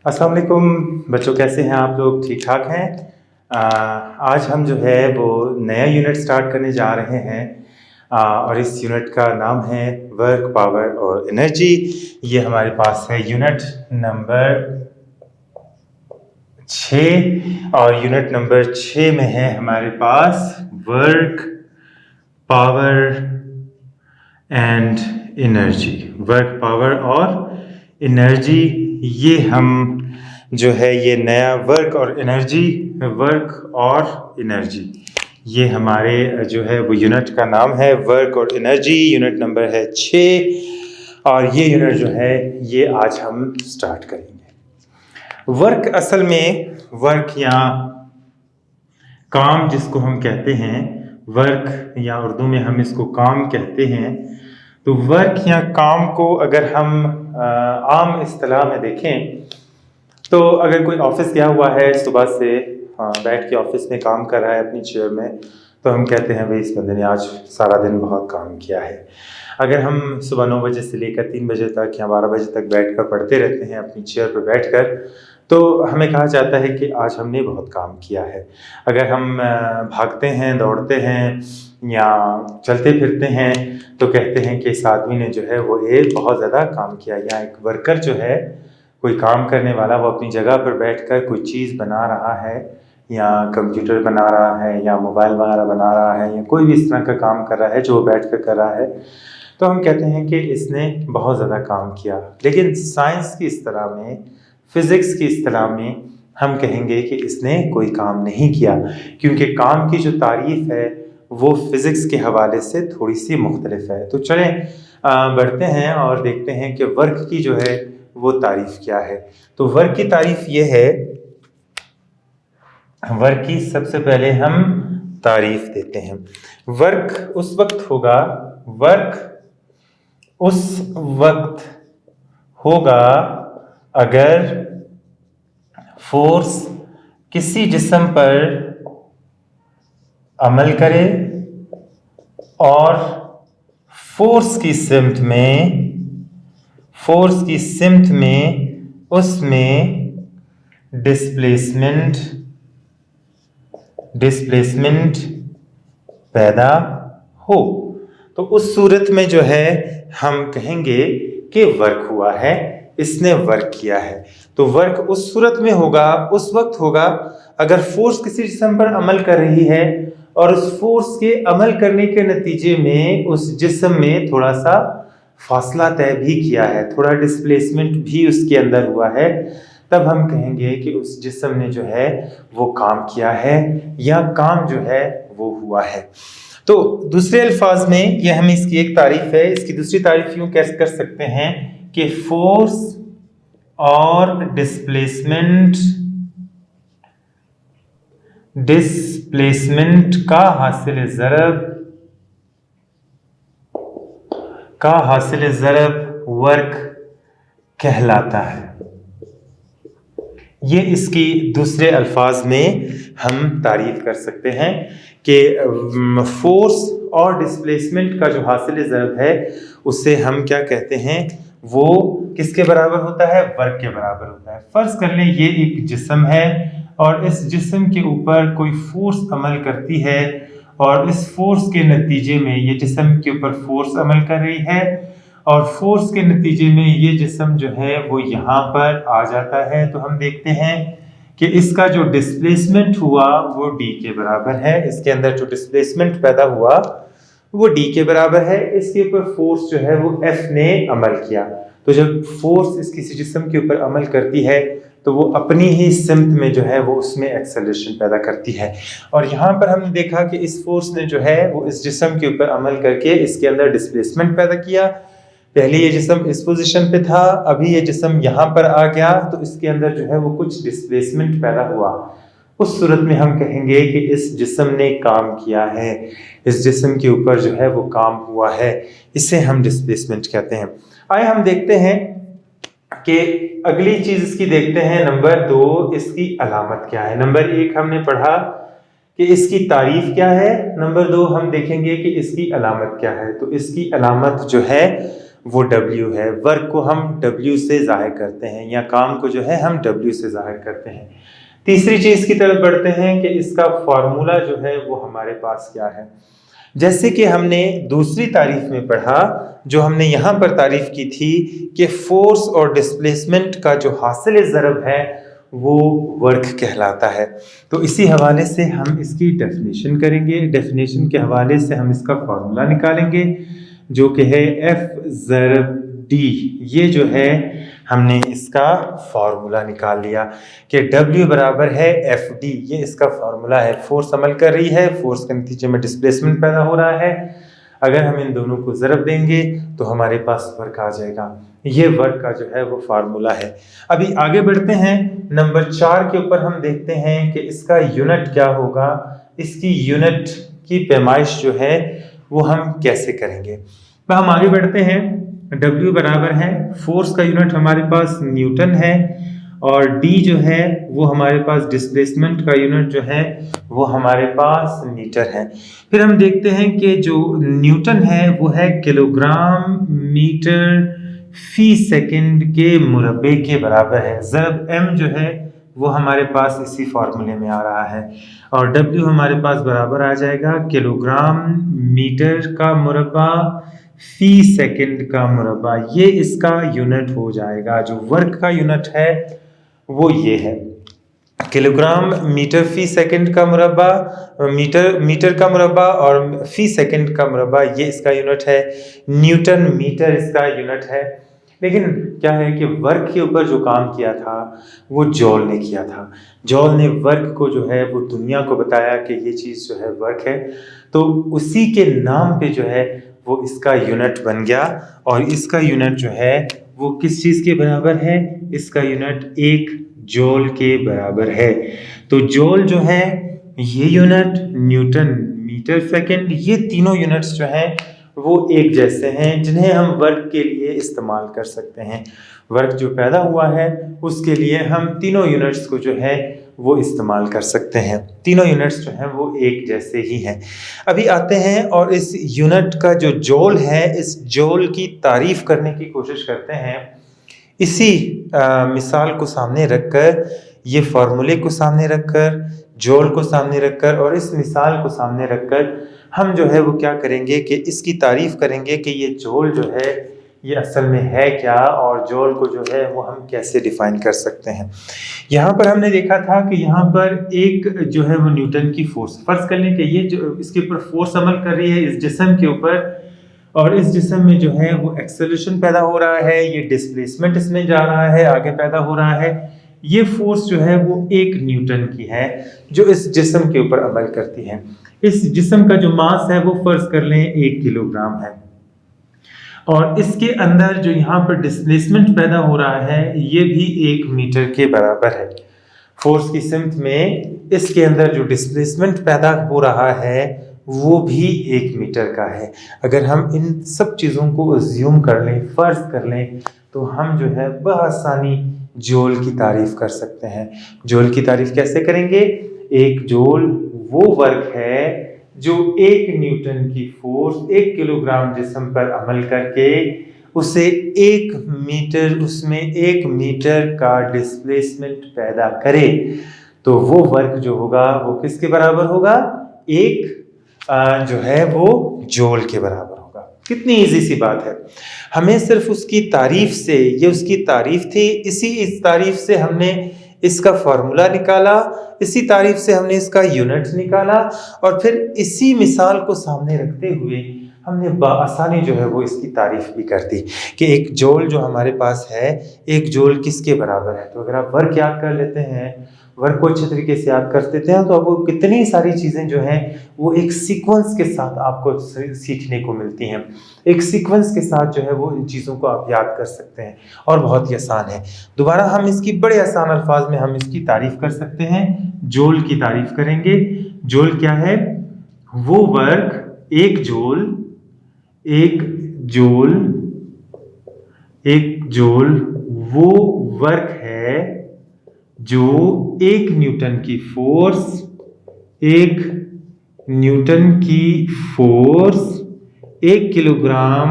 अस्सलाम वालेकुम बच्चों, कैसे हैं आप लोग? ठीक ठाक हैं? आज हम जो है वो नया यूनिट स्टार्ट करने जा रहे हैं। और इस यूनिट का नाम है वर्क, पावर और एनर्जी। ये हमारे पास है यूनिट नंबर 6 और यूनिट नंबर 6 में है हमारे पास work, power and energy. Work, power और एनर्जी, ये हम जो है ये नया वर्क और एनर्जी, वर्क और एनर्जी, ये हमारे जो है वो यूनिट का नाम है वर्क और एनर्जी। यूनिट नंबर है 6 और ये यूनिट जो है ये आज हम स्टार्ट करेंगे। वर्क असल में वर्क या काम जिसको हम कहते हैं, वर्क या उर्दू में हम इसको काम कहते हैं। तो वर्क या काम को अगर हम आम इस्तिलाह में देखें तो अगर कोई ऑफिस गया हुआ है, सुबह से बैठ के ऑफिस में काम कर रहा है अपनी चेयर में, तो हम कहते हैं भाई इस बंदे ने आज सारा दिन बहुत काम किया है। अगर हम सुबह 9 बजे से लेकर 3 बजे तक या 12 बजे तक बैठकर पढ़ते रहते हैं अपनी चेयर पर बैठकर, तो हमें कहा जाता है कि आज हमने बहुत काम किया है। अगर हम भागते हैं, दौड़ते हैं या चलते फिरते हैं तो कहते हैं कि इस आदमी ने जो है वो एक बहुत ज़्यादा काम किया। या एक वर्कर जो है, कोई काम करने वाला, वो अपनी जगह पर बैठकर कोई चीज़ बना रहा है या कंप्यूटर बना रहा है या मोबाइल वगैरह बना रहा है या कोई भी इस तरह का काम कर रहा है जो वो बैठ कर कर रहा है, तो हम कहते हैं कि इसने बहुत ज़्यादा काम किया। लेकिन साइंस की इस्तिलाह में, फिज़िक्स की इस्तिलाह में हम कहेंगे कि इसने कोई काम नहीं किया, क्योंकि काम की जो तारीफ़ है वो फिज़िक्स के हवाले से थोड़ी सी मुख्तलिफ है। तो चलें बढ़ते हैं और देखते हैं कि वर्क की जो है वो तारीफ़ क्या है। तो वर्क की तारीफ़ ये है, वर्क की सबसे पहले हम तारीफ़ देते हैं। वर्क उस वक्त होगा, वर्क उस वक्त होगा अगर फोर्स किसी जिस्म पर अमल करे और फोर्स की सिमत में उसमें डिस्प्लेसमेंट पैदा हो, तो उस सूरत में जो है हम कहेंगे कि वर्क हुआ है, इसने वर्क किया है। तो वर्क उस सूरत में होगा, उस वक्त होगा अगर फोर्स किसी जिस्म पर अमल कर रही है और उस फोर्स के अमल करने के नतीजे में उस जिस्म में थोड़ा सा फासला तय भी किया है, थोड़ा डिस्प्लेसमेंट भी उसके अंदर हुआ है, तब हम कहेंगे कि उस जिस्म ने जो है वो काम किया है या काम जो है वो हुआ है। तो दूसरे अल्फाज में ये हम इसकी एक तारीफ है, इसकी दूसरी तारीफ यूं कैसे कर सकते हैं कि फोर्स और डिस्प्लेसमेंट का हासिल ज़रब वर्क कहलाता है। ये इसकी दूसरे अल्फाज में हम तारीफ कर सकते हैं कि फोर्स और डिस्प्लेसमेंट का जो हासिल ज़रब है उसे हम क्या कहते हैं, वो किसके बराबर होता है? वर्क के बराबर होता है। फ़र्ज़ कर लें ये एक जिस्म है और इस जिस्म के ऊपर कोई फोर्स अमल करती है और इस फोर्स के नतीजे में ये जिस्म के ऊपर फोर्स अमल कर रही है और फोर्स के नतीजे में ये जिस्म जो है वो यहाँ पर आ जाता है, तो हम देखते हैं कि इसका जो डिस्प्लेसमेंट हुआ वो d के बराबर है। इसके अंदर जो डिस्प्लेसमेंट पैदा हुआ वो d के बराबर है। इसके ऊपर फोर्स जो है वो F ने अमल किया। तो जब फोर्स इस किसी जिस्म के ऊपर अमल करती है तो वो अपनी ही सिमत में जो है वो उसमें एक्सेलरेशन पैदा करती है। और यहाँ पर हमने देखा कि इस फोर्स ने जो है वो इस जिस्म के ऊपर अमल करके इसके अंदर डिस्प्लेसमेंट पैदा किया। पहले ये जिस्म इस पोजीशन पे था, अभी ये जिस्म यहाँ पर आ गया, तो इसके अंदर जो है वो कुछ डिस्प्लेसमेंट पैदा हुआ। उस सूरत में हम कहेंगे कि इस जिस्म ने काम किया है, इस जिस्म के ऊपर जो है वो काम हुआ है, इसे हम डिस्प्लेसमेंट कहते हैं। आइए हम देखते हैं कि अगली चीज इसकी देखते हैं। नंबर 2, इसकी अलामत क्या है। नंबर 1 हमने पढ़ा कि इसकी तारीफ क्या है, नंबर 2 हम देखेंगे कि इसकी अलामत क्या है। तो इसकी अलामत जो है वो W है। वर्क को हम W से जाहिर करते हैं, या काम को जो है हम W से जाहिर करते हैं। तीसरी चीज की तरफ बढ़ते हैं कि इसका फॉर्मूला जो है वो हमारे पास क्या है। जैसे कि हमने दूसरी तारीफ में पढ़ा, जो हमने यहाँ पर तारीफ की थी कि फोर्स और डिस्प्लेसमेंट का जो हासिल ज़रब है वो वर्क कहलाता है। तो इसी हवाले से हम इसकी डेफिनेशन करेंगे। डेफिनेशन के हवाले से हम इसका फॉर्मूला निकालेंगे, जो कि है F ज़रब D। ये जो है हमने इसका फॉर्मूला निकाल लिया कि W बराबर है FD। ये इसका फॉर्मूला है। फोर्स अमल कर रही है, फोर्स के नतीजे में डिस्प्लेसमेंट पैदा हो रहा है। अगर हम इन दोनों को ज़रब देंगे तो हमारे पास वर्क आ जाएगा। ये वर्क का जो है वो फार्मूला है। अभी आगे बढ़ते हैं, नंबर 4 के ऊपर हम देखते हैं कि इसका यूनिट क्या होगा। इसकी यूनिट की पैमाइश जो है वो हम कैसे करेंगे। तो हम आगे बढ़ते हैं। W बराबर है, फोर्स का यूनिट हमारे पास न्यूटन है, और D जो है वो हमारे पास डिस्प्लेसमेंट का यूनिट जो है वो हमारे पास मीटर है। फिर हम देखते हैं कि जो न्यूटन है वो है किलोग्राम मीटर फी सेकंड के मुरब्बे के बराबर है। ज़रब M जो है वो हमारे पास इसी फॉर्मूले में आ रहा है, और W हमारे पास बराबर आ जाएगा किलोग्राम मीटर का मुरब्बा फी सेकंड का मुरब्बा। ये इसका यूनिट हो जाएगा। जो वर्क का यूनिट है वो ये है, किलोग्राम मीटर फी सेकंड का मुरब्बा, मीटर का मुरब्बा और फी सेकंड का मुरब्बा, ये इसका यूनिट है। न्यूटन मीटर इसका यूनिट है। लेकिन क्या है कि वर्क के ऊपर जो काम किया था वो जॉल ने किया था। जॉल ने वर्क को जो है वो दुनिया को बताया कि ये चीज़ जो है वर्क है, तो उसी के नाम पे जो है वो इसका यूनिट बन गया। और इसका यूनिट जो है वो किस चीज़ के बराबर है, इसका यूनिट 1 जॉल के बराबर है। तो जॉल जो है ये यूनिट, न्यूटन मीटर सेकंड, ये तीनों यूनिट्स जो हैं वो एक जैसे हैं, जिन्हें हम वर्क के लिए इस्तेमाल कर सकते हैं। वर्क जो पैदा हुआ है उसके लिए हम तीनों यूनिट्स को जो है वो इस्तेमाल कर सकते हैं। तीनों यूनिट्स जो हैं वो एक जैसे ही हैं। अभी आते हैं और इस यूनिट का जो जॉल है, इस जॉल की तारीफ करने की कोशिश करते हैं। इसी मिसाल को सामने रखकर, ये फार्मूले को सामने रखकर, जॉल को सामने रखकर और इस मिसाल को सामने रखकर हम जो है वो क्या करेंगे कि इसकी तारीफ करेंगे कि ये जॉल जो है ये असल में है क्या, और जॉल को जो है वो हम कैसे डिफाइन कर सकते हैं। यहाँ पर हमने देखा था कि यहाँ पर एक जो है वो न्यूटन की फोर्स, फर्ज कर लें कि ये जो इसके ऊपर फोर्स अमल कर रही है इस जिस्म के ऊपर, और इस जिस्म में जो है वो एक्सेलरेशन पैदा हो रहा है, ये डिस्प्लेसमेंट इसमें जा रहा है, आगे पैदा हो रहा है। ये फोर्स जो है वो 1 न्यूटन की है जो इस जिस्म के ऊपर अमल करती है। इस जिस्म का जो मास है वो फर्ज कर लें 1 किलोग्राम है, और इसके अंदर जो यहाँ पर डिस्प्लेसमेंट पैदा हो रहा है ये भी 1 मीटर के बराबर है। फोर्स की सिमत में इसके अंदर जो डिस्प्लेसमेंट पैदा हो रहा है वो भी 1 मीटर का है। अगर हम इन सब चीज़ों को अज्यूम कर लें, फ़र्ज कर लें, तो हम जो है बआसानी जॉल की तारीफ कर सकते हैं। जॉल की तारीफ कैसे करेंगे? एक जॉल वो वर्क है जो 1 न्यूटन की फोर्स 1 किलोग्राम जिस्म पर अमल करके उसे 1 मीटर, उसमें 1 मीटर का डिस्प्लेसमेंट पैदा करे, तो वो वर्क जो होगा वो किसके बराबर होगा? 1 जो है वो जॉल के बराबर होगा। कितनी इजी सी बात है। हमें सिर्फ उसकी तारीफ से, ये उसकी तारीफ थी, इस तारीफ से हमने इसका फॉर्मूला निकाला, इसी तारीफ से हमने इसका यूनिट निकाला, और फिर इसी मिसाल को सामने रखते हुए हमने बआसानी जो है वो इसकी तारीफ भी कर दी कि एक जॉल जो हमारे पास है, एक जॉल किसके बराबर है। तो अगर आप वर्क याद कर लेते हैं, वर्क को अच्छे तरीके से याद कर लेते हैं, तो आपको कितनी सारी चीज़ें जो हैं वो एक सीक्वेंस के साथ आपको सीखने को मिलती हैं। एक सीक्वेंस के साथ जो है वो इन चीज़ों को आप याद कर सकते हैं, और बहुत ही आसान है। दोबारा हम इसकी बड़े आसान अल्फाज में हम इसकी तारीफ कर सकते हैं। जॉल की तारीफ करेंगे। जॉल क्या है? वो वर्क, एक जॉल वो वर्क है जो 1 न्यूटन की फोर्स 1 किलोग्राम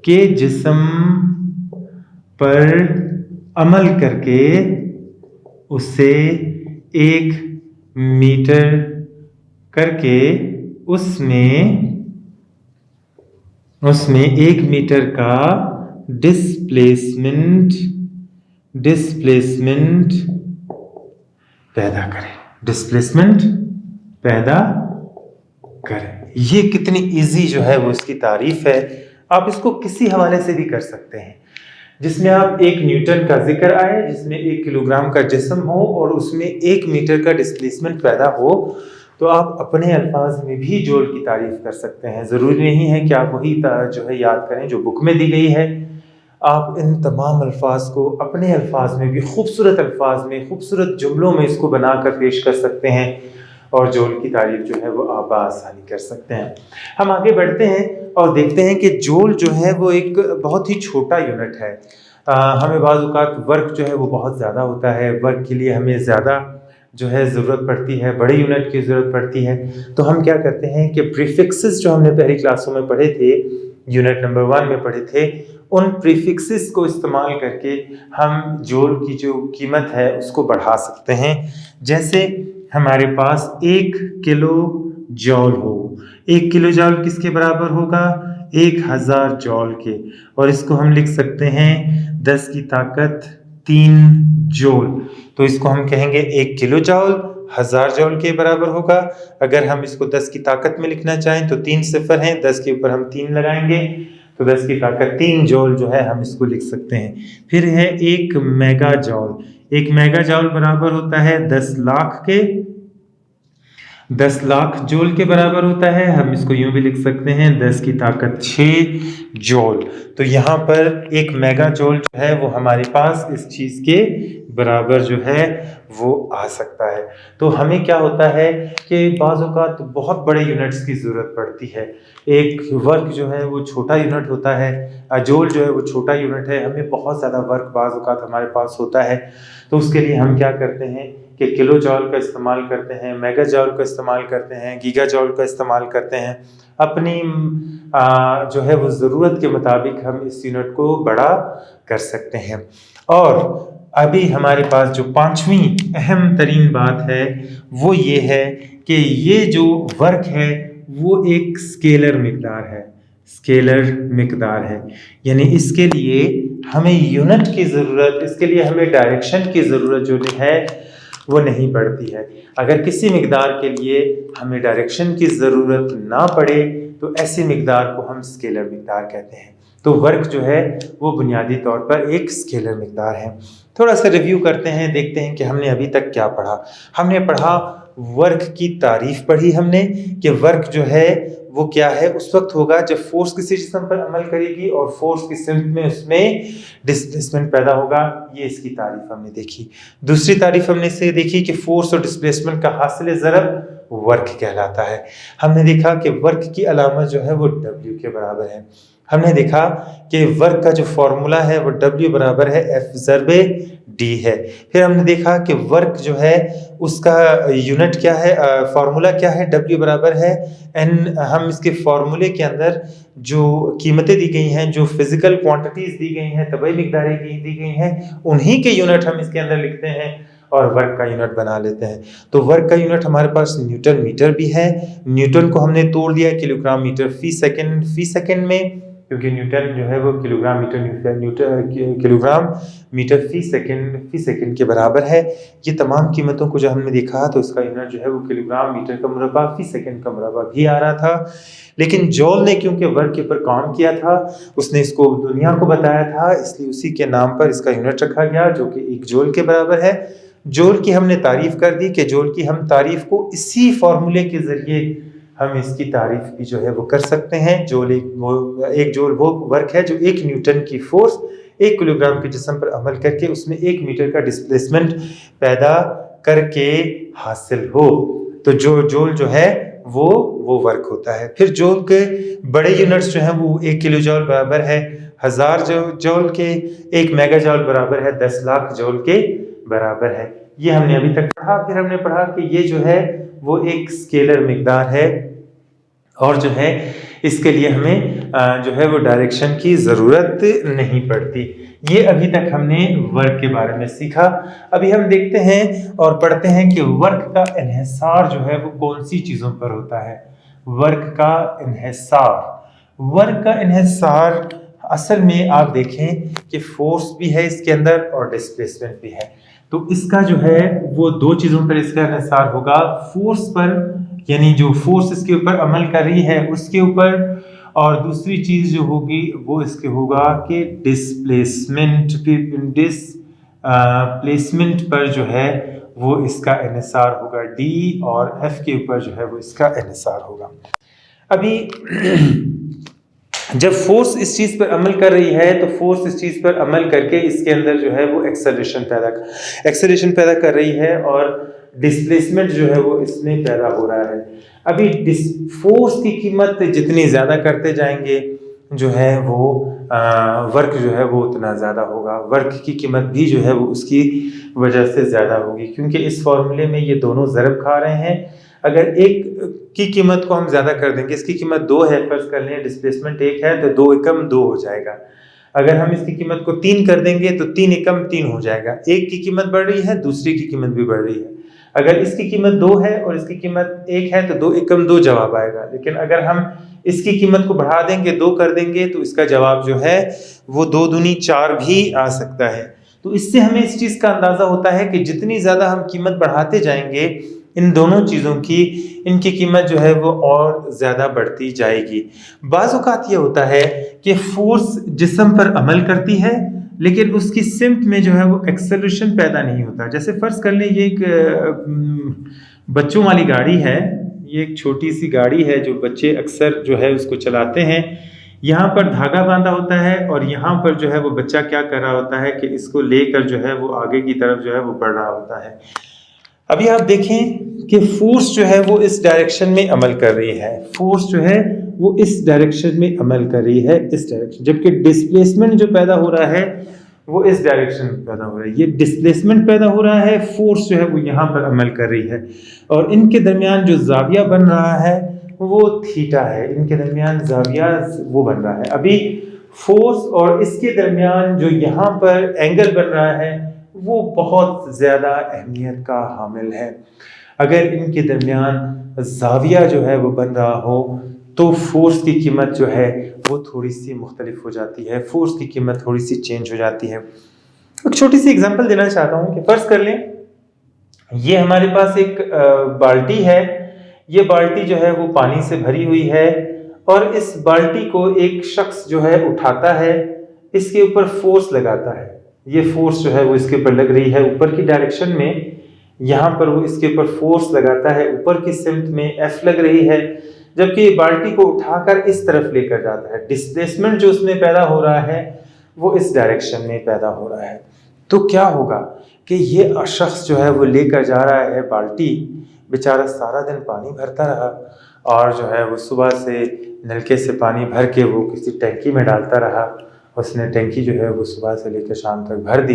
के जिस्म पर अमल करके उसे 1 मीटर करके उसमें 1 मीटर का डिस्प्लेसमेंट पैदा करें। डिस्प्लेसमेंट पैदा करें। ये कितनी इजी जो है वो इसकी तारीफ है। आप इसको किसी हवाले से भी कर सकते हैं जिसमें आप 1 न्यूटन का जिक्र आए, जिसमें 1 किलोग्राम का जिस्म हो और उसमें 1 मीटर का डिस्प्लेसमेंट पैदा हो, तो आप अपने अल्फाज में भी जूल की तारीफ कर सकते हैं। ज़रूरी नहीं है कि आप वही जो है याद करें जो बुक में दी गई है। आप इन तमाम अल्फाज को अपने अल्फाज में भी खूबसूरत अल्फाज में, खूबसूरत जुमलों में इसको बनाकर पेश कर सकते हैं और जूल की तारीफ जो है वो आप आसानी कर सकते हैं। हम आगे बढ़ते हैं और देखते हैं कि जूल जो है वो एक बहुत ही छोटा यूनिट है। हमें बाज़ औक़ात वर्क जो है वो बहुत ज़्यादा होता है, वर्क के लिए हमें ज़्यादा जो है ज़रूरत पड़ती है, बड़े यूनिट की ज़रूरत पड़ती है। तो हम क्या करते हैं कि प्रीफिक्सेस जो हमने पहली क्लासों में पढ़े थे, यूनिट नंबर 1 में पढ़े थे, उन प्रीफिक्सेस को इस्तेमाल करके हम जूल की जो कीमत है उसको बढ़ा सकते हैं। जैसे हमारे पास 1 किलो जॉल हो, 1 किलो जॉल किसके बराबर होगा? 1000 जॉल के, और इसको हम लिख सकते हैं 10 की ताकत 3 जूल। तो इसको हम कहेंगे 1 किलो जॉल 1000 जॉल के बराबर होगा। अगर हम इसको 10 की ताकत में लिखना चाहें तो 3 सिफर हैं, 10 के ऊपर हम 3 लगाएंगे तो 10 की ताकत 3 जॉल जो है हम इसको लिख सकते हैं। फिर है 1 मेगा जॉल। 1 मेगा जॉल बराबर होता है 10 लाख के, 10 लाख जूल के बराबर होता है। हम इसको यूं भी लिख सकते हैं 10 की ताकत 6 जूल। तो यहाँ पर 1 मेगा जूल जो है वो हमारे पास इस चीज़ के बराबर जो है वो आ सकता है। तो हमें क्या होता है कि बाज़ औक़ात बहुत बड़े यूनिट्स की ज़रूरत पड़ती है। एक वर्क जो है वो छोटा यूनिट होता है, जूल जो है वो छोटा यूनिट है, हमें बहुत ज़्यादा वर्क बाज़ औक़ात हमारे पास होता है। तो उसके लिए हम क्या करते हैं कि किलो जॉल का इस्तेमाल करते हैं, मेगा जॉल का इस्तेमाल करते हैं, गीगा जॉल का इस्तेमाल करते हैं। अपनी जो है वो ज़रूरत के मुताबिक हम इस यूनिट को बड़ा कर सकते हैं। और अभी हमारे पास जो 5वीं अहम तरीन बात है वो ये है कि ये जो वर्क है वो एक स्केलर मिकदार है, स्केलर मिकदार है। यानी इसके लिए हमें यूनिट की ज़रूरत, इसके लिए हमें डायरेक्शन की ज़रूरत जो है वो नहीं पड़ती है। अगर किसी मिकदार के लिए हमें डायरेक्शन की ज़रूरत ना पड़े तो ऐसी मिकदार को हम स्केलर मिकदार कहते हैं। तो वर्क जो है वो बुनियादी तौर पर एक स्केलर मिकदार है। थोड़ा सा रिव्यू करते हैं, देखते हैं कि हमने अभी तक क्या पढ़ा। हमने पढ़ा वर्क की तारीफ पढ़ी हमने कि वर्क जो है वो क्या है, उस वक्त होगा जब फोर्स किसी जिस्म पर अमल करेगी और फोर्स की सिमत में उसमें डिस्प्लेसमेंट पैदा होगा। ये इसकी तारीफ हमने देखी। दूसरी तारीफ हमने इससे देखी कि फोर्स और डिस्प्लेसमेंट का हासिल ज़रब वर्क कहलाता है। हमने देखा कि वर्क की अलामत जो है वो W के बराबर है। हमने देखा कि वर्क का जो फॉर्मूला है वो W बराबर है F ज़रबे D है। फिर हमने देखा कि वर्क जो है उसका यूनिट क्या है, फार्मूला क्या है, W बराबर है N। हम इसके फार्मूले के अंदर जो कीमतें दी गई हैं, जो फिजिकल क्वांटिटीज़ दी गई हैं, तबई मिकदारें दी गई हैं, उन्हीं के यूनिट हम इसके अंदर लिखते हैं और वर्क का यूनिट बना लेते हैं। तो वर्क का यूनिट हमारे पास न्यूटन मीटर भी है। न्यूटन को हमने तोड़ दिया किलोग्राम मीटर फी सेकंड में, क्योंकि न्यूटन जो है वो किलोग्राम मीटर फी सेकंड के बराबर है। ये तमाम कीमतों को जब हमने देखा तो इसका यूनिट जो है वो किलोग्राम मीटर का मुरब्बा फी सेकंड का मुरब्बा भी आ रहा था। लेकिन जॉल ने क्योंकि वर्क के ऊपर काम किया था, उसने इसको दुनिया को बताया था, इसलिए उसी के नाम पर इसका यूनिट रखा गया जो कि 1 जूल के बराबर है। जूल की हमने तारीफ कर दी कि जूल की हम तारीफ को इसी फार्मूले के ज़रिए हम इसकी तारीफ भी जो है वो कर सकते हैं। जूल एक जूल वो वर्क है जो 1 न्यूटन की फोर्स 1 किलोग्राम के जिस्म पर अमल करके उसमें 1 मीटर का डिस्प्लेसमेंट पैदा करके हासिल हो। तो जो जूल जो है वो वर्क होता है। फिर जूल के बड़े यूनिट्स जो हैं वो 1 किलो जूल बराबर है 1000 जूल के, 1 मेगा जूल बराबर है 10 लाख जूल के बराबर है। ये हमने अभी तक पढ़ा। फिर हमने पढ़ा कि ये जो है वो एक स्केलर मिकदार है और जो है इसके लिए हमें जो है वो डायरेक्शन की ज़रूरत नहीं पड़ती। ये अभी तक हमने वर्क के बारे में सीखा। अभी हम देखते हैं और पढ़ते हैं कि वर्क का इन्हिसार जो है वो कौन सी चीज़ों पर होता है। वर्क का इन्हिसार असल में आप देखें कि फोर्स भी है इसके अंदर और डिस्प्लेसमेंट भी है। तो इसका जो है वो दो चीज़ों पर इसका इन्हिसार होगा, फोर्स पर यानी जो फोर्स इसके ऊपर अमल कर रही है उसके ऊपर, और दूसरी चीज जो होगी वो इसके होगा कि डिस्प्लेसमेंट पर जो है वो इसका इन्हिसार होगा। डी और एफ के ऊपर जो है वो इसका इन्हिसार होगा। अभी जब फोर्स इस चीज पर अमल कर रही है तो फोर्स इस चीज पर अमल करके इसके अंदर जो है वो एक्सेलरेशन पैदा कर रही है और डिस्प्लेसमेंट जो है वो इसमें पैदा हो रहा है। अभी फोर्स की कीमत जितनी ज़्यादा करते जाएंगे जो है वो वर्क जो है वो उतना ज़्यादा होगा। वर्क की कीमत भी जो है वो उसकी वजह से ज़्यादा होगी, क्योंकि इस फॉर्मूले में ये दोनों ज़रब खा रहे हैं। अगर एक की कीमत को हम ज़्यादा कर देंगे, इसकी कीमत 2 है, फर्ज कर लें डिस्प्लेसमेंट 1 है, तो 2 एकम 2 हो जाएगा। अगर हम इसकी कीमत को 3 कर देंगे तो 3 एकम 3 हो जाएगा। एक की कीमत बढ़ रही है, दूसरी की कीमत भी बढ़ रही है। अगर इसकी कीमत 2 है और इसकी कीमत 1 है तो 2 एकम 2 जवाब आएगा। लेकिन अगर हम इसकी कीमत को बढ़ा देंगे, 2 कर देंगे, तो इसका जवाब जो है वो 2 दूनी 4 भी आ सकता है। तो इससे हमें इस चीज़ का अंदाज़ा होता है कि जितनी ज़्यादा हम कीमत बढ़ाते जाएंगे इन दोनों चीज़ों की, इनकी कीमत जो है वो और ज़्यादा बढ़ती जाएगी। बाज़ औक़ात ये होता है कि फोर्स जिस्म पर अमल करती है लेकिन उसकी सिमत में जो है वो एक्सेलरेशन पैदा नहीं होता। जैसे फ़र्ज़ कर लें ये एक बच्चों वाली गाड़ी है, ये एक छोटी सी गाड़ी है जो बच्चे अक्सर जो है उसको चलाते हैं। यहाँ पर धागा बांधा होता है और यहाँ पर जो है वो बच्चा क्या कर रहा होता है कि इसको लेकर जो है वो आगे की तरफ जो है वो बढ़ रहा होता है। अभी आप देखें कि फोर्स जो है वो इस डायरेक्शन में अमल कर रही है, फोर्स जो है वो इस डायरेक्शन में अमल कर रही है, इस डायरेक्शन, जबकि डिस्प्लेसमेंट जो पैदा हो रहा है वो इस डायरेक्शन में पैदा हो रहा है। ये डिस्प्लेसमेंट पैदा हो रहा है, फोर्स जो है वो यहाँ पर अमल कर रही है, और इनके दरमियान जो जाविया बन रहा है वो थीटा है। इनके दरमियान जाविया वो बन रहा है। अभी फोर्स और इसके दरमियान जो यहाँ पर एंगल बन रहा है वो बहुत ज़्यादा अहमियत का हामिल है। अगर इनके दरमियान जाविया जो है वो बन रहा हो तो फोर्स की कीमत जो है वो थोड़ी सी मुख्तलिफ हो जाती है, फोर्स की कीमत थोड़ी सी चेंज हो जाती है। एक छोटी सी एग्जांपल देना चाहता हूँ कि फ़र्ज़ कर लें ये हमारे पास एक बाल्टी है। ये बाल्टी जो है वो पानी से भरी हुई है और इस बाल्टी को एक शख्स जो है उठाता है, इसके ऊपर फोर्स लगाता है। ये फोर्स जो है वो इसके ऊपर लग रही है ऊपर की डायरेक्शन में, यहाँ पर वो इसके ऊपर फोर्स लगाता है, ऊपर की सिमत में एफ लग रही है, जबकि बाल्टी को उठाकर इस तरफ लेकर जाता है। डिस्प्लेसमेंट जो उसमें पैदा हो रहा है वो इस डायरेक्शन में पैदा हो रहा है। तो क्या होगा कि ये शख्स जो है वो लेकर जा रहा है बाल्टी, बेचारा सारा दिन पानी भरता रहा और जो है वो सुबह से नलके से पानी भर के वो किसी टैंकी में डालता रहा। उसने टैंकी जो है वो सुबह से लेकर शाम तक भर दी,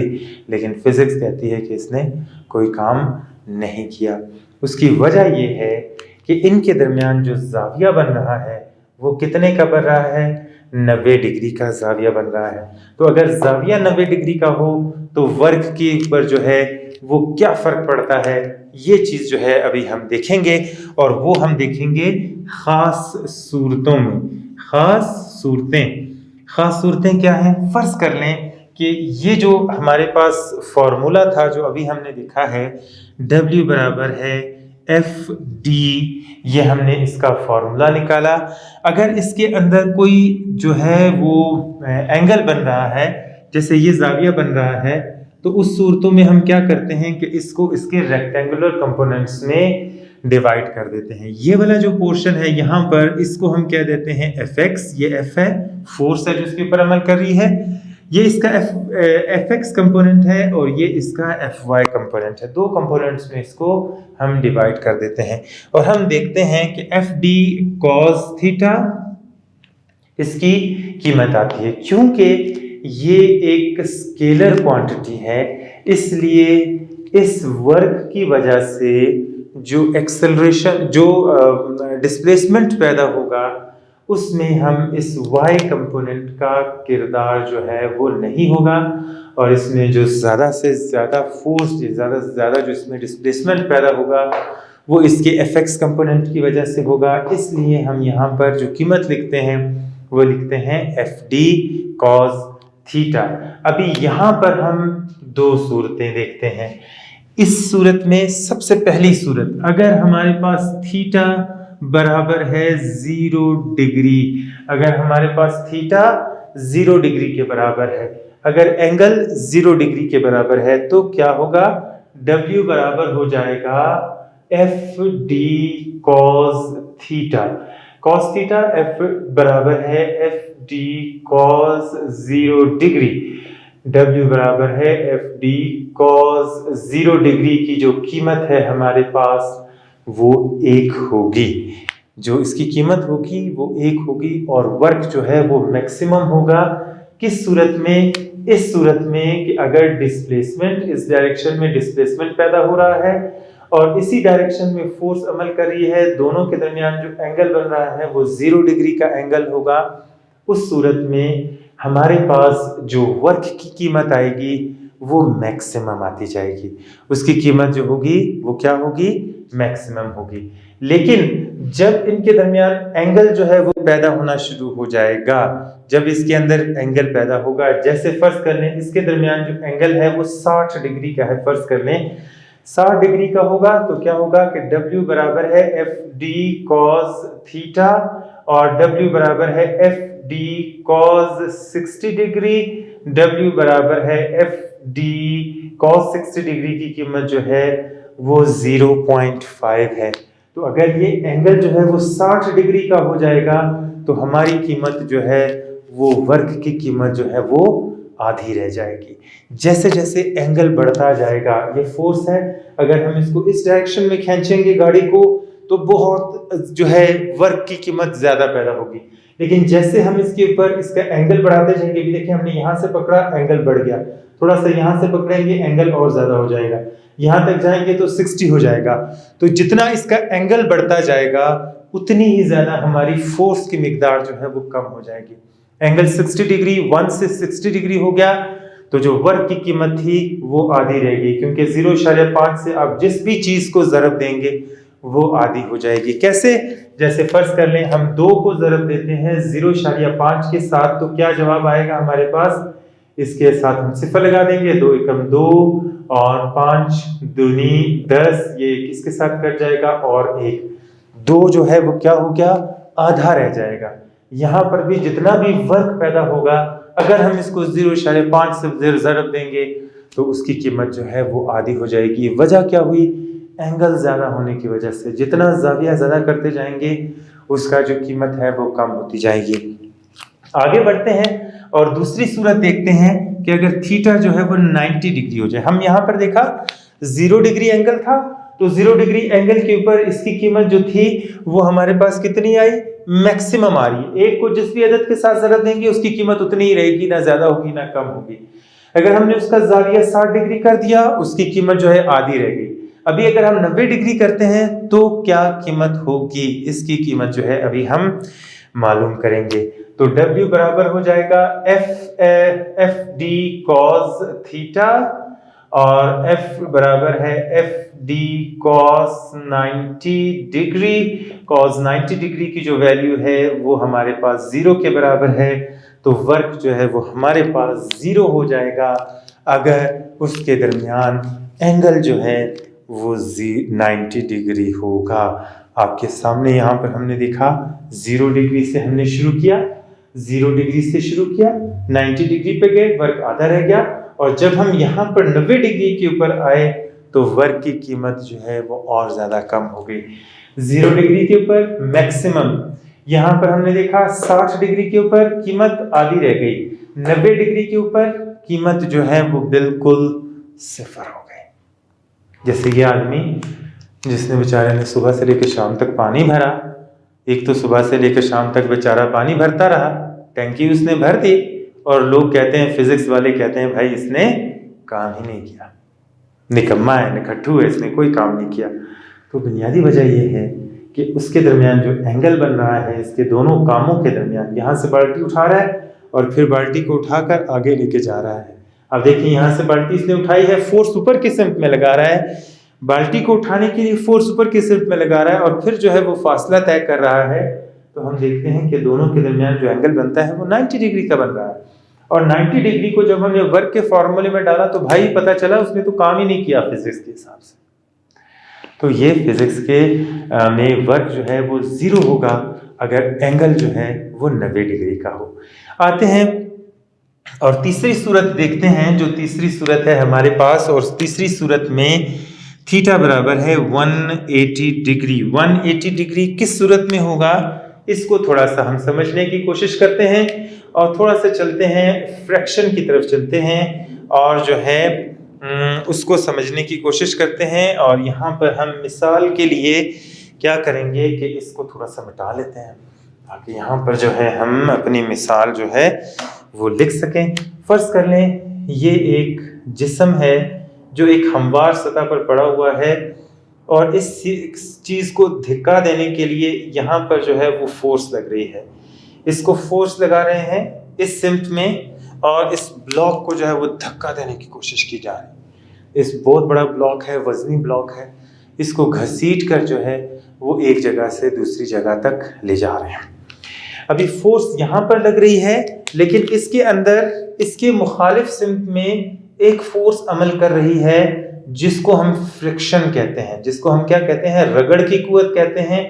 लेकिन फिज़िक्स कहती है कि इसने कोई काम नहीं किया। उसकी वजह ये है कि इनके दरमियान जो जाविया बन रहा है वो कितने का बन रहा है, 90 डिग्री का जाविया बन रहा है। तो अगर जाविया 90 डिग्री का हो तो वर्क के ऊपर जो है वो क्या फ़र्क पड़ता है, ये चीज़ जो है अभी हम देखेंगे, और वो हम देखेंगे ख़ास सूरतों में। ख़ास सूरतें क्या हैं? फ़र्ज़ कर लें कि ये जो हमारे पास फॉर्मूला था जो अभी हमने देखा है, W बराबर है FD, ये हमने इसका फॉर्मूला निकाला। अगर इसके अंदर कोई जो है वो एंगल बन रहा है, जैसे ये जाविया बन रहा है, तो उस सूरतों में हम क्या करते हैं कि इसको इसके रेक्टेंगुलर कंपोनेंट्स में डिवाइड कर देते हैं। ये वाला जो पोर्शन है यहाँ पर, इसको हम क्या देते हैं fx, ये f है, फोर्स है जो इसके ऊपर अमल कर रही है, ये इसका fx कंपोनेंट है और ये इसका fy कंपोनेंट है। दो कंपोनेंट्स में इसको हम डिवाइड कर देते हैं और हम देखते हैं कि fd cos थीटा इसकी कीमत आती है। क्योंकि ये एक स्केलर क्वांटिटी है, इसलिए इस वर्क की वजह से जो एक्सेलरेशन जो डिस्प्लेसमेंट पैदा होगा उसमें हम इस y कंपोनेंट का किरदार जो है वो नहीं होगा, और इसमें जो ज़्यादा से ज़्यादा फोर्स, ज़्यादा से ज़्यादा जो इसमें डिस्प्लेसमेंट पैदा होगा वो इसके fx कंपोनेंट की वजह से होगा। इसलिए हम यहाँ पर जो कीमत लिखते हैं वो लिखते हैं FD cos थीटा। अभी यहाँ पर हम दो सूरतें देखते हैं। इस सूरत में सबसे पहली सूरत, अगर हमारे पास थीटा बराबर है 0 डिग्री, अगर हमारे पास थीटा 0 डिग्री के बराबर है, अगर एंगल 0 डिग्री के बराबर है तो क्या होगा, W बराबर हो जाएगा FD cos theta. cos theta F बराबर है FD cos 0 डिग्री। W बराबर है FD cos 0 डिग्री की जो कीमत है हमारे पास वो 1 होगी। जो इसकी कीमत होगी वो 1 होगी, और वर्क जो है वो मैक्सिमम होगा। किस सूरत में? इस सूरत में कि अगर डिस्प्लेसमेंट, इस डायरेक्शन में डिस्प्लेसमेंट पैदा हो रहा है और इसी डायरेक्शन में फोर्स अमल कर रही है, दोनों के दरमियान जो एंगल बन रहा है वो 0 डिग्री का एंगल होगा। उस सूरत में हमारे पास जो वर्क की कीमत आएगी वो मैक्सिमम आती जाएगी। उसकी कीमत जो होगी वो क्या होगी, मैक्सिमम होगी। लेकिन जब इनके दरमियान एंगल जो है वो पैदा होना शुरू हो जाएगा, जब इसके अंदर एंगल पैदा होगा, जैसे फर्ज कर लें इसके दरमियान जो एंगल है वो 60 डिग्री का है, फर्ज कर लें 60 डिग्री का होगा, तो क्या होगा कि W बराबर है FD cos थीटा और W बराबर है FD cos 60 डिग्री। W बराबर है FD cos 60 डिग्री की कीमत जो है वो 0.5 है। तो अगर ये एंगल जो है वो 60 डिग्री का हो जाएगा तो हमारी कीमत जो है वो वर्क की कीमत जो है वो आधी रह जाएगी। जैसे जैसे एंगल बढ़ता जाएगा, ये फोर्स है, अगर हम इसको इस डायरेक्शन में खींचेंगे गाड़ी को तो बहुत जो है वर्क की कीमत ज्यादा पैदा होगी। लेकिन जैसे हम इसके ऊपर इसका एंगल बढ़ाते जाएंगे, भी देखिए हमने यहाँ से पकड़ा एंगल बढ़ गया, थोड़ा सा यहाँ से पकड़ेंगे एंगल और ज्यादा हो जाएगा, यहाँ तक जाएंगे तो 60 हो जाएगा। तो जितना इसका एंगल बढ़ता जाएगा उतनी ही ज्यादा हमारी फोर्स की मिकदार जो है वो कम हो जाएगी। एंगल 60 डिग्री 1 से 60 डिग्री हो गया तो जो वर्क की कीमत थी वो आधी रहेगी, क्योंकि 0.5 से आप जिस भी चीज को ज़रब देंगे वो आधी हो जाएगी। कैसे? जैसे फर्ज कर लें हम 2 को ज़रब देते हैं 0.5 के साथ, तो क्या जवाब आएगा हमारे पास, इसके साथ हम सिफर लगा देंगे, 2 एकम 2 और 5 दूनी 10, ये किसके साथ कट जाएगा और 1, 2 जो है वो क्या हो गया, आधा रह जाएगा। यहाँ पर भी जितना भी वर्क पैदा होगा अगर हम इसको 0.5 से ज़रब देंगे तो उसकी कीमत जो है वो आधी हो जाएगी। वजह क्या हुई, एंगल ज़्यादा होने की वजह से। जितना जाविया ज़्यादा करते जाएंगे उसका जो कीमत है वो कम होती जाएगी। आगे बढ़ते हैं और दूसरी सूरत देखते हैं कि अगर थीटा जो है वो 90 डिग्री हो जाए। हम यहाँ पर देखा 0 डिग्री एंगल था, तो 0 डिग्री एंगल के ऊपर इसकी कीमत जो थी वो हमारे पास कितनी आई, मैक्सिमम आ रही है। एक को जिस भी अदद के साथ ज़रब देंगे उसकी कीमत उतनी ही रहेगी, ना ज्यादा होगी ना कम होगी। अगर हमने उसका जाविया 60 डिग्री कर दिया उसकी कीमत जो है आधी रह गई। अभी अगर हम 90 डिग्री करते हैं तो क्या कीमत होगी, इसकी कीमत जो है अभी हम मालूम करेंगे। तो W बराबर हो जाएगा FD cos थीटा और F बराबर है FD cos 90 degree. cos 90 degree की जो वैल्यू है वो हमारे पास 0 के बराबर है, तो वर्क जो है वो हमारे पास 0 हो जाएगा अगर उसके दरमियान एंगल जो है वो 90 डिग्री होगा। आपके सामने यहाँ पर हमने देखा 0 डिग्री से हमने शुरू किया, 0 डिग्री से शुरू किया, 90 डिग्री पे गए, वर्क आधा रह गया, और जब हम यहाँ पर 90 डिग्री के ऊपर आए तो वर्क की कीमत जो है वो और ज्यादा कम हो गई। 0 डिग्री के ऊपर मैक्सिमम, यहाँ पर हमने देखा 60 डिग्री के ऊपर कीमत आधी रह गई, 90 डिग्री के ऊपर कीमत जो है वो बिल्कुल सिफर हो गई। जैसे ये आदमी जिसने बेचारे ने सुबह से लेकर शाम तक पानी भरा, एक तो सुबह से लेकर शाम तक बेचारा पानी भरता रहा, टंकी उसने भर दी, और लोग कहते हैं, फिजिक्स वाले कहते हैं भाई इसने काम ही नहीं किया, निकम्मा है, निकट्ठू है, इसने कोई काम नहीं किया। तो बुनियादी वजह ये है कि उसके दरमियान जो एंगल बन रहा है, इसके दोनों कामों के दरमियान, यहाँ से बाल्टी उठा रहा है और फिर बाल्टी को उठाकर आगे लेके जा रहा है। अब देखिए यहाँ से बाल्टी इसने उठाई है, फोर्स ऊपर की सिमत में लगा रहा है, बाल्टी को उठाने के लिए फोर्स ऊपर की सिमत में लगा रहा है और फिर जो है वो फासला तय कर रहा है। तो हम देखते हैं कि दोनों के दरमियान जो एंगल बनता है वो 90 डिग्री का बन रहा है। और 90 डिग्री को जब हमने वर्क के फॉर्मूले में डाला तो भाई पता चला उसने तो काम ही नहीं किया फिजिक्स के हिसाब से। तो ये फिजिक्स के में वर्क जो है वो 0 होगा अगर एंगल जो है वो 90 डिग्री का हो। आते हैं और तीसरी सूरत देखते हैं। जो तीसरी सूरत है हमारे पास, और तीसरी सूरत में थीटा बराबर है 180 डिग्री। 180 डिग्री किस सूरत में होगा, इसको थोड़ा सा हम समझने की कोशिश करते हैं और थोड़ा सा चलते हैं फ्रैक्शन की तरफ चलते हैं और जो है उसको समझने की कोशिश करते हैं। और यहाँ पर हम मिसाल के लिए क्या करेंगे कि इसको थोड़ा सा मिटा लेते हैं ताकि यहाँ पर जो है हम अपनी मिसाल जो है वो लिख सकें। फर्ज कर लें ये एक जिस्म है जो एक हमवार सतह पर पड़ा हुआ है और इस चीज़ को धिक्का देने के लिए यहाँ पर जो है वो फोर्स लग रही है। इसको फोर्स लगा रहे हैं इस सिमत में और इस ब्लॉक को जो है वो धक्का देने की कोशिश की जा रही है। इस बहुत बड़ा ब्लॉक है, वजनी ब्लॉक है, इसको घसीट कर जो है वो एक जगह से दूसरी जगह तक ले जा रहे हैं। अभी फोर्स यहाँ पर लग रही है लेकिन इसके अंदर इसके मुखालिफ सिमत में एक फोर्स अमल कर रही है जिसको हम फ्रिक्शन कहते हैं, जिसको हम क्या कहते हैं, रगड़ की कुव्वत कहते हैं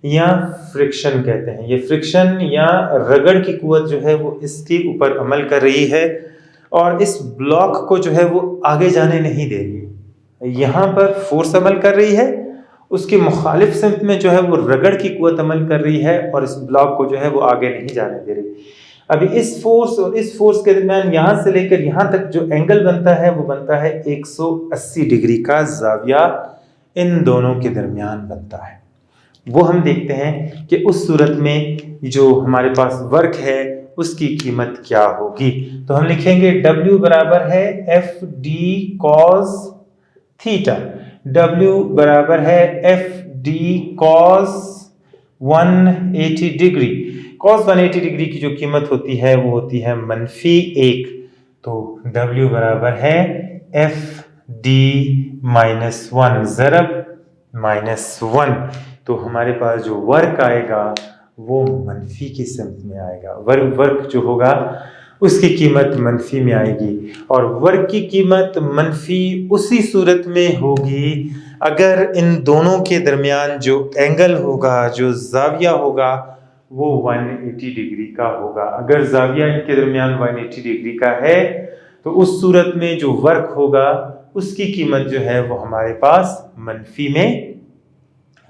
या फ्रिक्शन कहते हैं। ये फ्रिक्शन या रगड़ की कुव्वत जो है वो इसके ऊपर अमल कर रही है और इस ब्लॉक को जो है वो आगे जाने नहीं दे रही है। यहाँ पर फोर्स अमल कर रही है, उसके मुखालिफ सिमत में जो है वो रगड़ की कुव्वत अमल कर रही है और इस ब्लॉक को जो है वो आगे नहीं जाने दे रही। अभी इस फोर्स और इस फोर्स के दरमियान यहाँ से लेकर यहाँ तक जो एंगल बनता है वो बनता है 180 डिग्री का जाविया इन दोनों के दरमियान बनता है। वो हम देखते हैं कि उस सूरत में जो हमारे पास वर्क है उसकी कीमत क्या होगी। तो हम लिखेंगे W बराबर है F D cos theta. W बराबर है F D cos 180 degree. Cos 180 degree की जो कीमत होती है वो होती है -1। तो W बराबर है एफ डी -1 ज़रब -1। तो हमारे पास जो वर्क आएगा वो मनफी की सिमत में आएगा। वर्क जो होगा उसकी कीमत मनफी में आएगी और वर्क की कीमत मनफी उसी सूरत में होगी अगर इन दोनों के दरमियान जो एंगल होगा, जो जाविया होगा वो 180 डिग्री का होगा। अगर जाविया इनके दरमियान 180 डिग्री का है तो उस सूरत में जो वर्क होगा उसकी कीमत जो है वो हमारे पास मनफी में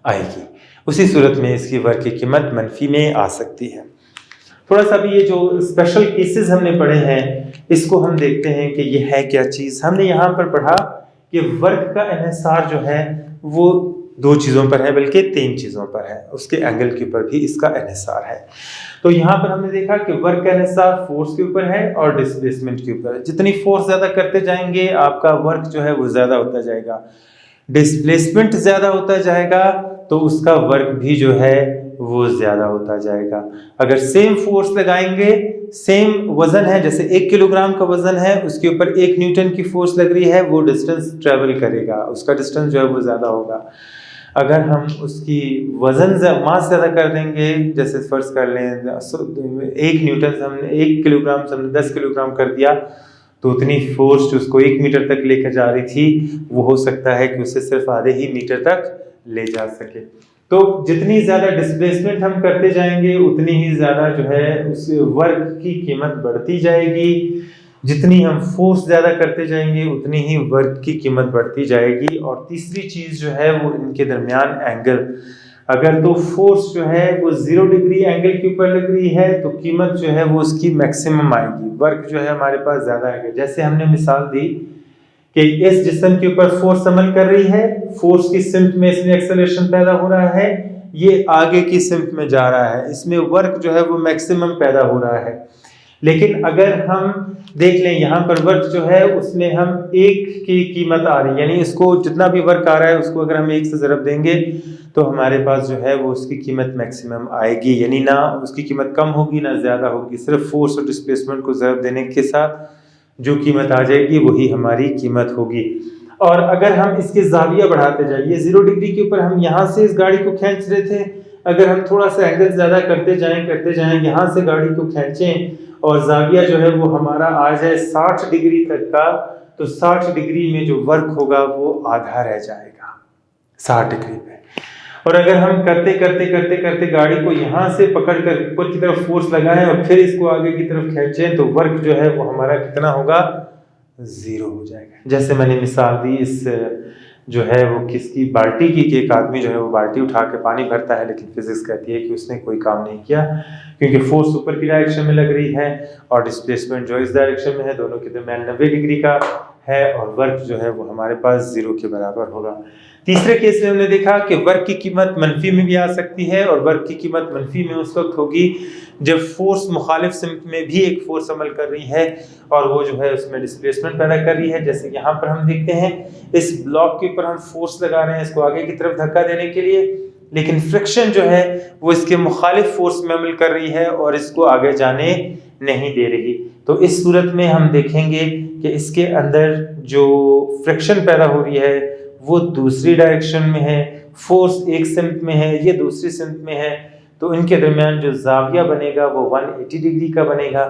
आएगी। उसी सूरत में इसकी वर्क की कीमत मनफी में आ सकती है। थोड़ा सा भी ये जो स्पेशल केसेस हमने पढ़े हैं इसको हम देखते हैं कि ये है क्या चीज़। हमने यहाँ पर पढ़ा कि वर्क का इन्हिसार जो है वो 2 चीज़ों पर है, बल्कि 3 चीज़ों पर है, उसके एंगल के ऊपर भी इसका इन्हिसार है। तो यहाँ पर हमने देखा कि वर्क का इन्हिसार फोर्स के ऊपर है और डिस्प्लेसमेंट के ऊपर है। जितनी फोर्स ज़्यादा करते जाएंगे आपका वर्क जो है वो ज़्यादा होता जाएगा, डिस्प्लेसमेंट ज़्यादा होता जाएगा तो उसका वर्क भी जो है वो ज़्यादा होता जाएगा। अगर सेम फोर्स लगाएंगे, सेम वजन है, जैसे 1 किलोग्राम का वजन है उसके ऊपर 1 न्यूटन की फोर्स लग रही है, वो डिस्टेंस ट्रेवल करेगा, उसका डिस्टेंस जो है वो ज़्यादा होगा। अगर हम उसकी वजन मास ज़्यादा कर देंगे, जैसे फर्ज कर लें 1 न्यूटन से हमने 1 किलोग्राम से हमने 10 किलोग्राम कर दिया तो उतनी फोर्स जो उसको 1 मीटर तक लेकर जा रही थी वो हो सकता है कि उसे सिर्फ आधे ही मीटर तक ले जा सके। तो जितनी ज़्यादा डिस्प्लेसमेंट हम करते जाएंगे उतनी ही ज़्यादा जो है उस वर्क की कीमत बढ़ती जाएगी। जितनी हम फोर्स ज़्यादा करते जाएंगे उतनी ही वर्क की कीमत बढ़ती जाएगी। और तीसरी चीज़ जो है वो इनके दरमियान एंगल। अगर तो फोर्स जो है वो 0 डिग्री एंगल के ऊपर लग रही है तो कीमत जो है वो उसकी मैक्सिमम आएगी, वर्क जो है हमारे पास ज़्यादा आएगा। जैसे हमने मिसाल दी कि इस जिस्म के ऊपर फोर्स अमल कर रही है, फोर्स की सिमत में इसमें एक्सेलरेशन पैदा हो रहा है, ये आगे की सिमत में जा रहा है, इसमें वर्क जो है वो मैक्सिमम पैदा हो रहा है। लेकिन अगर हम देख लें यहाँ पर वर्क जो है उसमें हम एक की कीमत आ रही है, यानी इसको जितना भी वर्क आ रहा है उसको अगर हम एक से ज़रब देंगे तो हमारे पास जो है वो उसकी कीमत मैक्सिमम आएगी, यानी ना उसकी कीमत कम होगी ना ज़्यादा होगी, सिर्फ फोर्स और डिस्प्लेसमेंट को ज़रब देने के साथ जो कीमत आ जाएगी वही हमारी कीमत होगी। और अगर हम इसके ज़ाविया बढ़ाते जाइए, 0 डिग्री के ऊपर हम यहाँ से इस गाड़ी को खींच रहे थे, अगर हम थोड़ा सा एंगल ज़्यादा करते जाएं यहाँ से गाड़ी को खींचें और ज़ाविया जो है वो हमारा आ जाए 60 डिग्री तक का, तो 60 डिग्री में जो वर्क होगा वो आधा रह जाएगा 60 डिग्री पे। और अगर हम करते करते गाड़ी को यहाँ से पकड़ कर ऊपर की तरफ फोर्स लगाएं और फिर इसको आगे की तरफ खींचें तो वर्क जो है वो हमारा कितना होगा, 0 हो जाएगा। जैसे मैंने मिसाल दी इस जो है वो किसकी बाल्टी की, कि एक आदमी जो है वो बाल्टी उठा के पानी भरता है, लेकिन फिजिक्स कहती है कि उसने कोई काम नहीं किया क्योंकि फोर्स ऊपर की डायरेक्शन में लग रही है और डिस्प्लेसमेंट जो इस डायरेक्शन में है, दोनों के दरमियान 90 डिग्री का है और वर्क जो है वो हमारे पास 0 के बराबर होगा। तीसरे केस में हमने देखा कि वर्क की कीमत मनफी में भी आ सकती है और वर्क की कीमत मनफी में उस वक्त होगी जब फोर्स मुखालिफ सिमत में भी एक फोर्स अमल कर रही है और वो जो है उसमें डिस्प्लेसमेंट पैदा कर रही है। जैसे यहाँ पर हम देखते हैं इस ब्लॉक के ऊपर हम फोर्स लगा रहे हैं इसको आगे की तरफ धक्का देने के लिए, लेकिन फ्रिक्शन जो है वो इसके मुखालिफ फोर्स में अमल कर रही है और इसको आगे जाने नहीं दे रही। तो इस सूरत में हम देखेंगे कि इसके अंदर जो फ्रिक्शन पैदा हो रही है वो दूसरी डायरेक्शन में है, फोर्स एक सिमत में है, ये दूसरी सिमत में है, तो इनके दरमियान जो ज़ाविया बनेगा वो 180 डिग्री का बनेगा।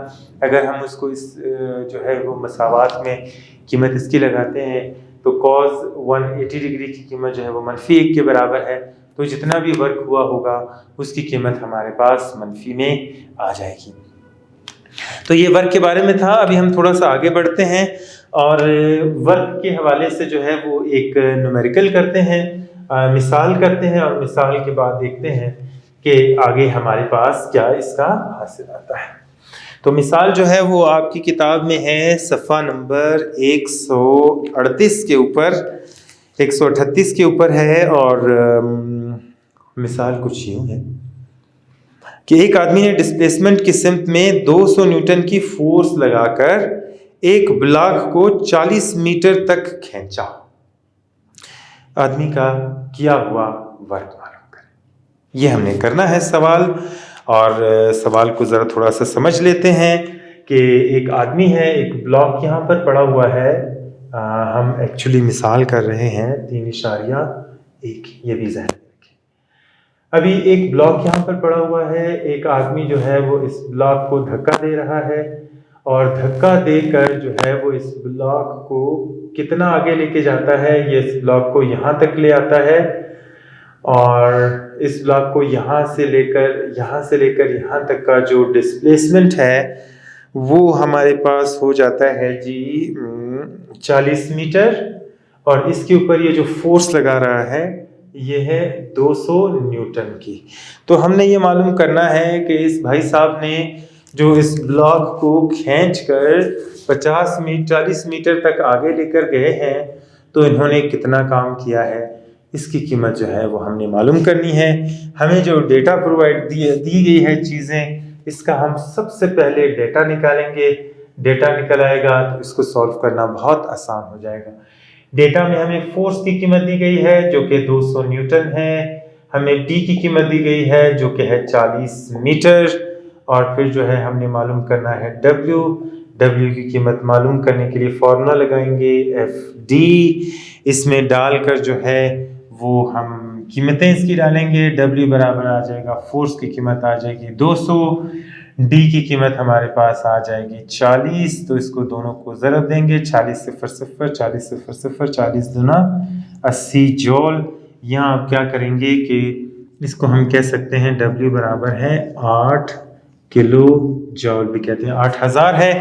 अगर हम उसको इस जो है वो मसावात में कीमत इसकी लगाते हैं तो कॉस 180 डिग्री की कीमत जो है वो मनफी 1 के बराबर है, तो जितना भी वर्क हुआ होगा उसकी कीमत हमारे पास मनफी में आ जाएगी। तो ये वर्क के बारे में था। अभी हम थोड़ा सा आगे बढ़ते हैं और वर्क के हवाले से जो है वो एक न्यूमेरिकल करते हैं, मिसाल करते हैं और मिसाल के बाद देखते हैं कि आगे हमारे पास क्या इसका हासिल आता है। तो मिसाल जो है वो आपकी किताब में है सफ़ा नंबर 138 के ऊपर 138 के ऊपर है और मिसाल कुछ यूँ है कि एक आदमी ने डिस्प्लेसमेंट की सिमत में 200 न्यूटन की फोर्स लगाकर एक ब्लॉक को 40 मीटर तक खींचा। आदमी का किया हुआ वर्क मालूम करें, ये हमने करना है सवाल। और सवाल को ज़रा थोड़ा सा समझ लेते हैं कि एक आदमी है, एक ब्लॉक यहाँ पर पड़ा हुआ है, हम एक्चुअली मिसाल कर रहे हैं 3.1, ये भी ज़हन में रखें। अभी एक ब्लॉक यहाँ पर पड़ा हुआ है, एक आदमी जो है वो इस ब्लॉक को धक्का दे रहा है और धक्का देकर जो है वो इस ब्लॉक को कितना आगे लेके जाता है, ये इस ब्लॉक को यहाँ तक ले आता है और इस ब्लॉक को यहाँ से लेकर यहाँ तक का जो डिस्प्लेसमेंट है वो हमारे पास हो जाता है जी 40 मीटर और इसके ऊपर ये जो फोर्स लगा रहा है ये है 200 न्यूटन की। तो हमने ये मालूम करना है कि इस भाई साहब ने जो इस ब्लॉक को खींचकर 40 मीटर तक आगे लेकर गए हैं तो इन्होंने कितना काम किया है, इसकी कीमत जो है वो हमने मालूम करनी है। हमें जो डेटा प्रोवाइड दी गई है चीज़ें, इसका हम सबसे पहले डेटा निकालेंगे। डेटा निकल आएगा तो इसको सॉल्व करना बहुत आसान हो जाएगा। डेटा में हमें फोर्स की कीमत दी गई है जो कि 200 न्यूटन है, हमें टी की कीमत दी गई है जो कि है 40 मीटर और फिर जो है हमने मालूम करना है डब्ल्यू की कीमत मालूम करने के लिए फॉर्मूला लगाएंगे FD, इसमें डालकर जो है वो हम कीमतें इसकी डालेंगे। W बराबर आ जाएगा, फोर्स की कीमत आ जाएगी 200, D की कीमत हमारे पास आ जाएगी 40, तो इसको दोनों को ज़रब देंगे 40 0 0 40 0 0 40 दूना 80 जॉल। यहाँ आप क्या करेंगे कि इसको हम कह सकते हैं W बराबर है 8 किलो जॉल भी कहते हैं, 8000 है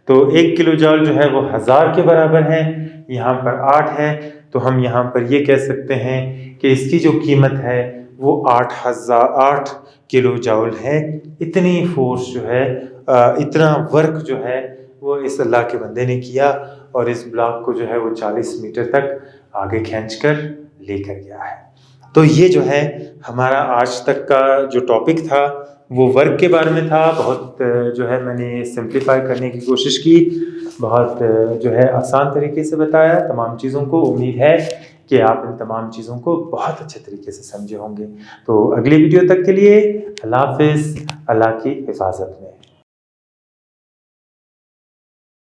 तो 1 किलो जॉल जो है वो 1000 के बराबर है। यहाँ पर 8 है तो हम यहाँ पर ये कह सकते हैं कि इसकी जो कीमत है वो 8 किलो जॉल है। इतनी फोर्स जो है, इतना वर्क जो है वो इस अल्लाह के बंदे ने किया और इस ब्लॉक को जो है वो 40 मीटर तक आगे खींचकर लेकर गया है। तो ये जो है हमारा आज तक का जो टॉपिक था वो वर्क के बारे में था। बहुत जो है मैंने सिंप्लीफाई करने की कोशिश की, बहुत जो है आसान तरीके से बताया तमाम चीज़ों को। उम्मीद है कि आप इन तमाम चीज़ों को बहुत अच्छे तरीके से समझे होंगे। तो अगली वीडियो तक के लिए अल्लाह हाफ़िज़, अल्लाह की हिफाज़त में।